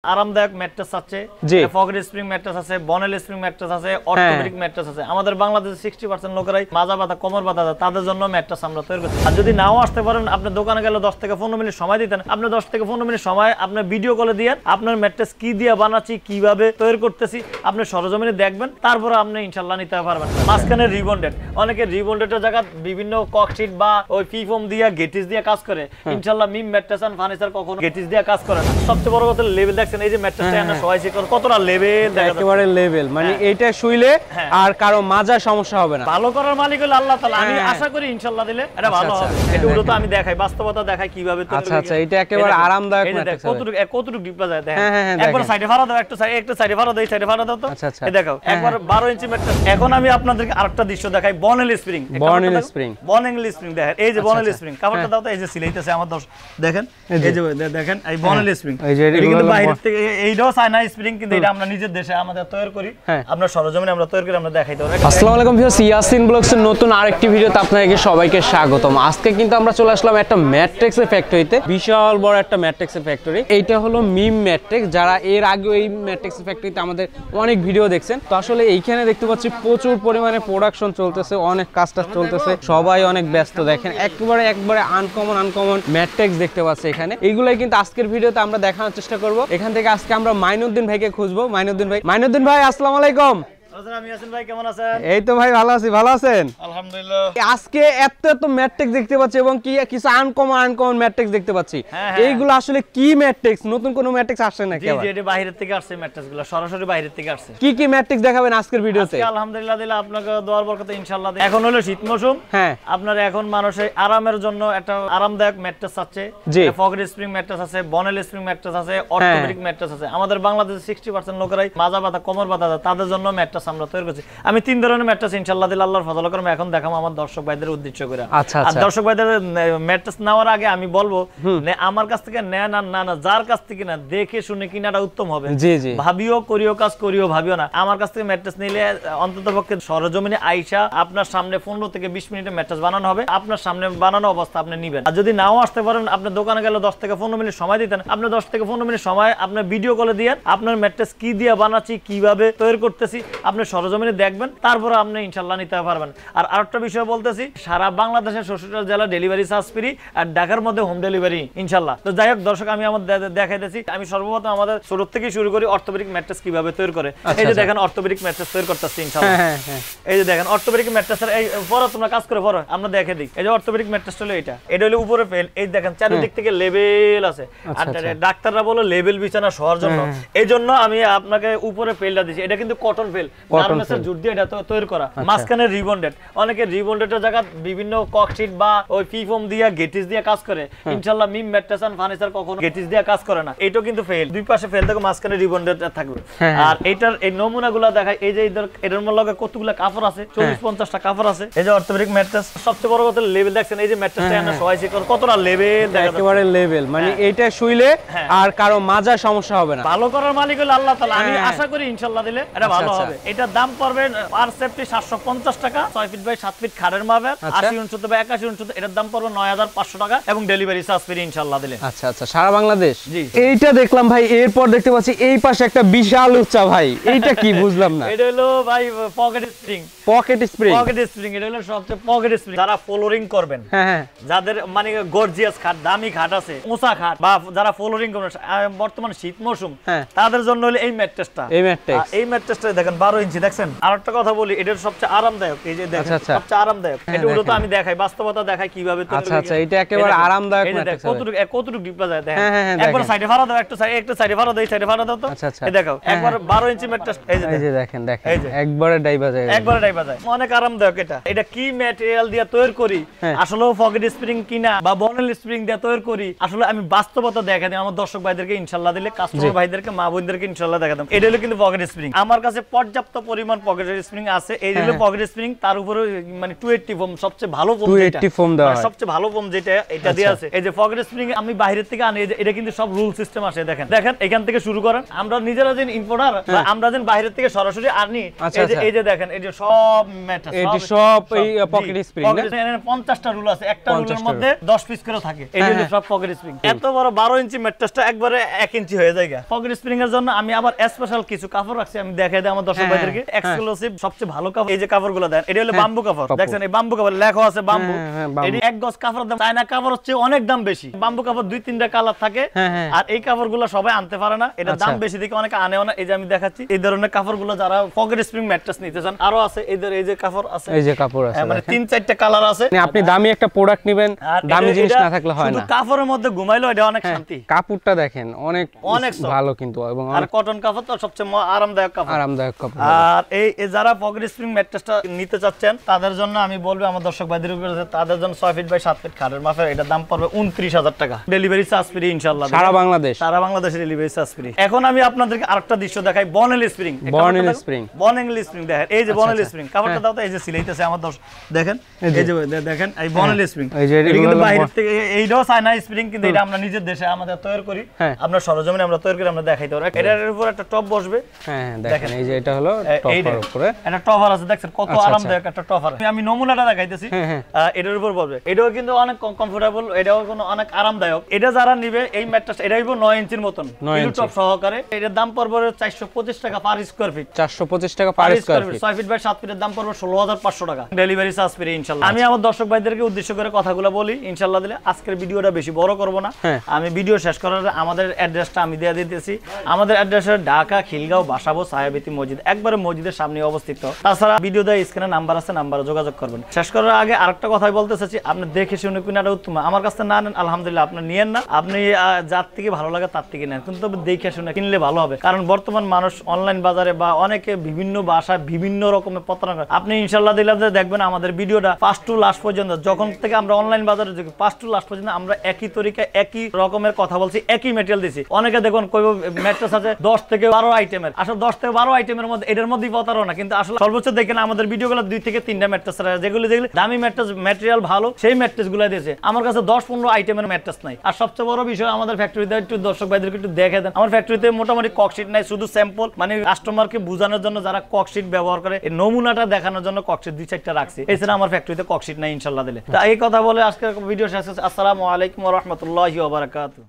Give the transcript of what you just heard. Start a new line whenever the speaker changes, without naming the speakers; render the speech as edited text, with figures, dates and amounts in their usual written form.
আরামদায়ক ম্যাট্রেস আছে, pocket spring mattress আছে, বনেল স্প্রিং ম্যাট্রেস আছে, অর্থোপেডিক ম্যাট্রেস আছে। আমাদের বাংলাদেশে 60% লোকেরাই মাজা ব্যথা, কোমর ব্যথা, তাদের জন্য ম্যাট্রেস আমরা তৈরি করছি। আর যদি নাও আসতে পারেন, আপনি দোকানে গেলে 10 থেকে 15 মিনিট সময় দিতেন, আপনি 10 থেকে 15 মিনিট সময় আপনি ভিডিও কলে দিয়ে আপনার ম্যাট্রেস কি দিয়ে বানাচ্ছি, কিভাবে তৈরি করতেছি আপনি সরজমিনে দেখবেন, তারপরে আপনি ইনশাআল্লাহ নিতে পারবেন। মাঝখানে রিবন্ডেড, অনেকে রিবন্ডেডের জায়গা বিভিন্ন ককশিট বা ওই ফিফোম দিয়ে গেটিস দিয়ে কাজ করে। ইনশাআল্লাহ মিম ম্যাট্রেস এন্ড ফার্নিচার কখনো গেটিস দিয়ে কাজ করে না। সবচেয়ে বড় কথা লেভেল দেখছেন, এই যে ম্যাট্রেসটা আমরা সবাইছে কতটা লেভেল,
একেবারে লেভেল, মানে এটা শুইলে আর কারো মাজা সমস্যা হবে না।
ভালো করার মালিক হলো আল্লাহ তাআলা। আমি আশা করি ইনশাআল্লাহ দিলে এটা ভালো হবে। এটা হলো তো আমি দেখাই, বাস্তবতা দেখাই কিভাবে তৈরি।
আচ্ছা আচ্ছা, এটা একেবারে আরামদায়ক ম্যাট্রেস।
কতটুকু ডিপ যায় দেখেন। একবার সাইডে ফাড়া দাও, একটা সাইডে ফাড়া দাও, এই সাইডে ফাড়া দাও তো। এই দেখো একবার 12 ইঞ্চি ম্যাট্রেস। এখন আমি আপনাদেরকে আরেকটা দৃশ্য দেখাই, Bonnell spring.
Bonnell spring,
Bonnell spring দেখেন, এই যে বনেল স্প্রিং। কাপড়টা দাও তো, এই যে সিলাইতেছে আমার দর্শক দেখেন, এই যে দেখেন এই বনেল স্প্রিং। এটা কিন্তু বাইরে থেকে, এইটাও চায়না স্প্রিং, কিন্তু এটা আমরা নিজের দেশে আমাদের তৈরি করি। আমরা সরজমিনে আমরা তৈরি করে আমরা দেখাইতে পারি।
আসসালামু আলাইকুম ভিউয়ার্স, ইয়াসিন ব্লগস এর নতুন আরেকটি ভিডিওতে আপনাদেরকে সবাইকে স্বাগতম। আজকে কিন্তু আমরা চলে আসলাম একটা ম্যাট্রিক্সের ফ্যাক্টরিতে, বিশাল বড় একটা ম্যাট্রিক্সের ফ্যাক্টরি। এইটা হলো মিম ম্যাট্রিক্স। যারা এর আগে এই ম্যাট্রিক্সের ফ্যাক্টরিতে আমাদের অনেক ভিডিও দেখছেন, তো আসলে এইখানে দেখতে পাচ্ছি প্রচুর পরিমাণে প্রোডাকশন চলতেছে, অনেক কাজটা চলতেছে, সবাই অনেক ব্যস্ত। দেখেন একবারে আনকমন ম্যাট্রিক্স দেখতে পাচ্ছি এখানে। এইগুলাই কিন্তু আজকের ভিডিওতে আমরা দেখানোর চেষ্টা করব। এখান থেকে আজকে আমরা মাইনুদ্দিন ভাইকে খুঁজবো। মাইনুদ্দিন ভাই আসসালামু আলাইকুম।
আমি ইয়াসিন ভাই, কেমন আছেন?
এই তো ভাই ভালো আছি, ভালো আছেন?
আলহামদুলিল্লাহ।
আজকে এত ম্যাট্রিক্স দেখতে পাচ্ছি এবং কি কিছু আনকমন ম্যাট্রিক্স দেখতে পাচ্ছি। এইগুলো আসলে কি ম্যাট্রিক্স? নতুন কোন ম্যাট্রিক্স আসছে নাকি?
জি জি, এটা বাইরে থেকে আসছে ম্যাট্রিক্সগুলো, সরাসরি বাইরে থেকে আসছে।
কি ম্যাট্রিক্স দেখাবেন আজকের ভিডিওতে?
আজকে আলহামদুলিল্লাহ দিলে আপনাকে দোয়ার বরকতে ইনশাআল্লাহ। এখন হলো শীত মৌসুম। আপনার এখন মানুষের আরামের জন্য একটা আরামদায়ক ম্যাট্রেস আছে। পকেট স্প্রিং ম্যাট্রেস আছে, বনেল স্প্রিং ম্যাট্রেস আছে, অর্থোপেডিক ম্যাট্রেস আছে। আমাদের বাংলাদেশে 60% লোকেরাই মাজা ব্যথা, কোমর ব্যথা, তাদের জন্য ম্যাট্রেস আমরা তৈরি করছি। আমি 3 ধরনের ম্যাট্রেস ইনশাআল্লাহ দিলে আল্লাহর ফজল করবে এখন দেখাবো আমার দর্শক ভাইদের উদ্দেশ্য করে। আর দর্শক ভাইদের ম্যাট্রেস নেওয়ার আগে আমি বলবো, আমার কাছ থেকে নেন আর না, যার কাছ থেকে না দেখে শুনে কিনাটা উত্তম হবে।
জি জি,
ভাবিও করিও কাজ, করিও ভাবিও না। আমার কাছ থেকে ম্যাট্রেস নিলে অন্ততপক্ষে সরজমিনে আইসা আপনার সামনে 15 থেকে 20 মিনিটে ম্যাট্রেস বানানো হবে, আপনার সামনে বানানো অবস্থা আপনি নিবেন। আর যদি নাও আসতে পারেন, আপনি দোকানে গেলে 10 থেকে 15 মিনিট সময় দিতেন, আপনি 10 থেকে 15 মিনিট সময় আপনি ভিডিও কলে দিয়ে আপনার ম্যাট্রেস কি দিয়ে বানাচ্ছি, কিভাবে তৈরি করতেছি আপনি সরজমিনে দেখবেন, তারপরে আপনি ইনশাআল্লাহ নিতে পারবেন। আর আরেকটা বিষয় বলতেছি, সারা বাংলাদেশের 66 জেলা ডেলিভারি চার্জ ফ্রি, আর ঢাকার মধ্যে হোম ডেলিভারি ইনশাআল্লাহ। তো যাই হোক দর্শক, আমি আমার দেখাইতেছি। আমি সর্বপ্রথম আমাদের ছোট থেকে শুরু করি, অর্থোপেডিক ম্যাট্রেস কিভাবে তৈরি করে। এই যে দেখেন অর্থোপেডিক ম্যাট্রেস তৈরি করতেছি ইনশাআল্লাহ। এই যে দেখেন অর্থোপেডিক ম্যাট্রেসের এই পরে তোমরা কাজ করে পরে আমরা দেখে দিই। এই যে অর্থোপেডিক ম্যাট্রেস হলো এটা হলো উপরে ফেল, এই দেখেন চারিদিক থেকে লেভেল আছে। আর ডাক্তাররা বলে লেভেল বিছানা শোয়ার জন্য, এই জন্য আমি আপনাকে উপরে ফেলটা দিছি। এটা কিন্তু কটন ফেল, গার্মেন্টসের জুট দিয়ে এটা তৈরি করা। মাঝখানে রিবন্ডেড, অনেকে রিবন্ডেডের জায়গা বিভিন্ন ককশিট বা ওই ফিফোম দিয়ে গেটিস দিয়ে কাজ করে। ইনশাআল্লাহ মিম ম্যাট্রেস এন্ড ফার্নিচার কখনো গেটিস দিয়ে কাজ করে না। এটা কিন্তু ফেল, দুই পাশে ফেল থেকে মাঝখানে রিবন্ডেড থাকবে। আর এটার এই নমুনাগুলো দেখাই, এই যে এটার মধ্যে কতগুলো কাপড় আছে, 40-50টা কাপড় আছে। এই যে অর্থোপেডিক ম্যাট্রেস, সবচেয়ে বড় কথা লেভেল দেখছেন, এই যে ম্যাট্রেসটা আমরা সবাইছে কতটা লেভেল,
একেবারে লেভেল, মানে এটা শুইলে আর কারো মাজা সমস্যা হবে না।
ভালো করার মালিক হলো আল্লাহ তাআলা। আমি আশা করি ইনশাআল্লাহ দিলে এটা ভালো হবে। এটার দাম পড়বে পার সেফটি 750 টাকা, 6 ফিট বাই 7 ফিট খাটের মাপের, 80-89 বা 81-89। এটার দাম পড়বে 9500 টাকা এবং ডেলিভারি চার্জ ফ্রি ইনশাআল্লাহ দিলে।
আচ্ছা আচ্ছা, সারা বাংলাদেশ।
জি,
এইটা দেখলাম ভাই। এরপর দেখতে পাচ্ছি এই পাশে একটা বিশাল উচ্চা ভাই, এইটা কি বুঝলাম না।
এটা হলো ভাই পকেট স্প্রিং। এটা হলো সবচেয়ে পকেট স্প্রিং। যারা ফ্লোরিং করবেন, যাদের মানে গর্জিয়াস খাট, দামি খাট আছে, উঁচা খাট, বা যারা ফ্লোরিং করবেন বর্তমানে শীত মৌসুম, তাদের জন্য হলো এই ম্যাট্রেসটা। এই ম্যাট্রেসটা দেখেন 12 ইঞ্চি দেখছেন। আরেকটা কথা বলি, এটার সবচেয়ে আরামদায়ক, এই যে দেখেন সবচেয়ে আরামদায়ক। এটা হলো তো আমি দেখাই, বাস্তবতা দেখাই কিভাবে তৈরি।
আচ্ছা আচ্ছা, এটা একেবারে আরামদায়ক ম্যাট্রেস।
কতটুকু ডিপ যায় দেখেন। একবার সাইডে ফাড়া দাও, একটা সাইডে ফাড়া দাও, এই সাইডে ফাড়া দাও তো। এই দেখো একবার 12 ইঞ্চি ম্যাট্রেস। এই যে দেখেন
একবারে ডাইবা যায়,
অনেক আরামদায়ক। এটা কি ম্যাটেরিয়াল দিয়ে তৈরি করি, আসলে পকেট স্প্রিং কিনা বা বনেল স্প্রিং দিয়ে তৈরি করি, আসলে আমি বাস্তবতা দেখাই দিই আমার দর্শক ভাইদেরকে ইনশাআল্লাহ দিলে, কাস্টমার ভাইদেরকে, মা বোনদেরকে ইনশাআল্লাহ দেখাতাম। এটা হলো কিন্তু পকেট স্প্রিং। আমার কাছে পর্যাপ্ত পর্যাপ্ত পরিমাণ পকেটের স্প্রিং আছে। এই হলো পকেট স্প্রিং, তার উপরে মানে 280 ফোম, সবচেয়ে ভালো ফোম,
280 ফোম দেওয়া হয়,
সবচেয়ে ভালো ফোম যেটা এটা দেয়া আছে। এই যে পকেট স্প্রিং আমি বাইরে থেকে আনি, এটা কিন্তু সব রুল সিস্টেম আসে। দেখেন দেখেন এখান থেকে শুরু করেন, আমরা নিজেরা যে ইম্পোর্টার, আমরা যেন বাইরে থেকে সরাসরি আনি। এই যে দেখেন, এই যে সব ম্যাট্রেস,
এটি সব এই পকেট স্প্রিং না,
এখানে 50টা রুল আছে, একটা রুলের মধ্যে 10 পিস করে থাকে। এই হলো সব পকেট স্প্রিং। এত বড় 12 ইঞ্চি ম্যাট্রেসটা একবারে 1 ইঞ্চি হয়ে যায়। পকেট স্প্রিং এর জন্য আমি আবার স্পেশাল কিছু কাপড় রাখছি, আমি দেখাই দিই আমার দর্শক ভাইদেরকে। এক্সক্লুসিভ সবচেয়ে ভালো কাপড়, এই যে কাপড়গুলো দেন, এটা হলো বাম্বু কাপড়। দেখছেন এই বাম্বু কাপড় লেখা আছে বাম্বু। এটি 1 গজ কাপড়ের দাম চায়না কাপড় হচ্ছে অনেক দাম বেশি। বাম্বু কাপড় 2-3টা কালার থাকে, আর এই কাপড়গুলো সবাই আনতে পারে না, এটা দাম বেশি দেখে অনেকে আনেও না। এই যে আমি দেখাচ্ছি এই ধরনের কাপড়গুলো যারা পকেট স্প্রিং ম্যাট্রেস নিতে চান, আরো আছে এই যে কাপড় আছে,
এই যে কাপড় আছে,
মানে 3-4টা কালার আছে।
আপনি দামি একটা প্রোডাক্ট নেবেন, দামি জিনিস না থাকলে হয় না।
শুধু কাপড়ের মধ্যে ঘুমাইলো এটা অনেক শান্তি।
কাপড়টা দেখেন অনেক ভালো কিন্তু, এবং
আর কটন কাপড় তো সবচেয়ে আরামদায়ক কাপড়,
আরামদায়ক কাপড়।
আর এই যারা পকেট স্প্রিং ম্যাট্রেসটা নিতে চাচ্ছেন তাদের জন্য আমি বলবো, আমার দর্শক ভাইদের উপরে, তাদের জন্য 6 ফিট বাই 7 ফিট খাটের মাপের এটা দাম পড়বে 29,000 টাকা। ডেলিভারি চার্জ ফ্রি ইনশাআল্লাহ, সারা বাংলাদেশে ডেলিভারি চার্জ ফ্রি। এখন আমি আপনাদেরকে আরেকটা দৃশ্য দেখাই, বনেল স্প্রিং। বনেল স্প্রিং দেখেন, এই যে বনেল স্প্রিং কাপড়টা দাও তো, এই যে সিলাইতেছে আমার দর্শক দেখেন, এই যে দেখেন এই বনেল স্প্রিং। এটা কিন্তু বাইরে থেকে, এইটাও চায়না স্প্রিং, কিন্তু এটা আমরা নিজের দেশে আমাদের তৈরি করি, আমরা সরজমিনে আমরা তৈরি করি, আমরা দেখাইতে পারবো। এটার উপর একটা টপ বসবে,
দেখেন এই যে এটা হলো টপের উপরে
একটা টপার আছে, দেখছেন কত আরামদায়ক একটা টপার। আমি নমুনাটা দেখাইতেছি, এটার উপর বসবে। এটাও কিন্তু অনেক কমফোর্টেবল, এটাও কোনো অনেক আরামদায়ক। এটা যারা নিবে এই ম্যাট্রেস, এটা হইব 9 ইঞ্চির মতন টপ সহকারে। এটার দাম পড়বে 425 টাকা পার স্কয়ার ফিট,
425 টাকা per square feet.
6 feet by 7 ফিটের দাম পড়বে 16,500 টাকা, ডেলিভারি চার্জ ফ্রি ইনশাআল্লাহ। আমি আমার দর্শক ভাইদেরকে উদ্দেশ্য করে কথাগুলো বলি ইনশাআল্লাহ দিলে। আজকের ভিডিওটা বেশি বড় করব না, আমি ভিডিও শেষ করার আগে আমাদের অ্যাড্রেসটা আমি দিয়ে দিতেছি। আমাদের অ্যাড্রেস ঢাকা খিলগাঁও বাসাবো সাহেবেতি মসজিদ, একবারে মসজিদের সামনে অবস্থিত। তাছাড়া ভিডিও দেয় স্ক্রিনে নাম্বার আছে, নাম্বারে যোগাযোগ করবেন। শেষ করার আগে আরেকটা কথাই বলতে চাচ্ছি, আপনি দেখে শুনে কিনাটা উত্তম। আমার কাছে না নেন আলহামদুলিল্লাহ, আপনি নিয়েন না, আপনি যার থেকে ভালো লাগে তার থেকে নেন, কিন্তু দেখে শুনে কিনলে ভালো হবে। কারণ বর্তমান মানুষ অনলাইন বাজারে বা অনেকে বিভিন্ন ভাষায় বিভিন্ন রকমের প্রতারণা করে। আপনি ইনশাআল্লাহ দিলে দেখবেন আমাদের ভিডিওটা ফার্স্ট টু লাস্ট পর্যন্ত, যখন থেকে আমরা অনলাইন বাজারে দেখি ফার্স্ট টু লাস্ট পর্যন্ত আমরা একই তরিকায় একই রকমের কথা বলছি, একই মেটেরিয়াল দিছি। অনেকে দেখুন কই ম্যাট্রেস আছে 10 থেকে 12 আইটেমের, আসলে 10 থেকে 12 আইটেমের মধ্যে এটার মধ্যেই প্রতারণা, কিন্তু আসলে সর্বোচ্চ দেখেন আমাদের ভিডিওগুলো 2 থেকে 3টা ম্যাট্রেস আছে, যেগুলো দামি ম্যাট্রেস, ম্যাটেরিয়াল ভালো, সেই ম্যাট্রেসগুলো দিয়েছে। আমার কাছে 10-15 আইটেমের ম্যাট্রেস নাই। আর সবচেয়ে বড় বিষয়, আমাদের ফ্যাক্টরিতে একটু দর্শক ভাইদেরকে একটু দেখে দেন, আমার ফ্যাক্টরিতে মোটামুটি ককশিট নাই, শুধু স্যাম্পল, মানে কাস্টমারকে বোঝানোর জন্য যারা ককশিট ব্যবহার করে এই নমুনাটা দেখানোর জন্য ককশিট 2-4টা রাখছি। এছাড়া আমার ফ্যাক্টরিতে ককশিট নাই ইনশাআল্লাহ দিলে। তা এই কথা বলে আজকের ভিডিও শেষ হচ্ছে। আসসালামু আলাইকুম ওয়া রাহমাতুল্লাহি ওয়া বারাকাতুহু।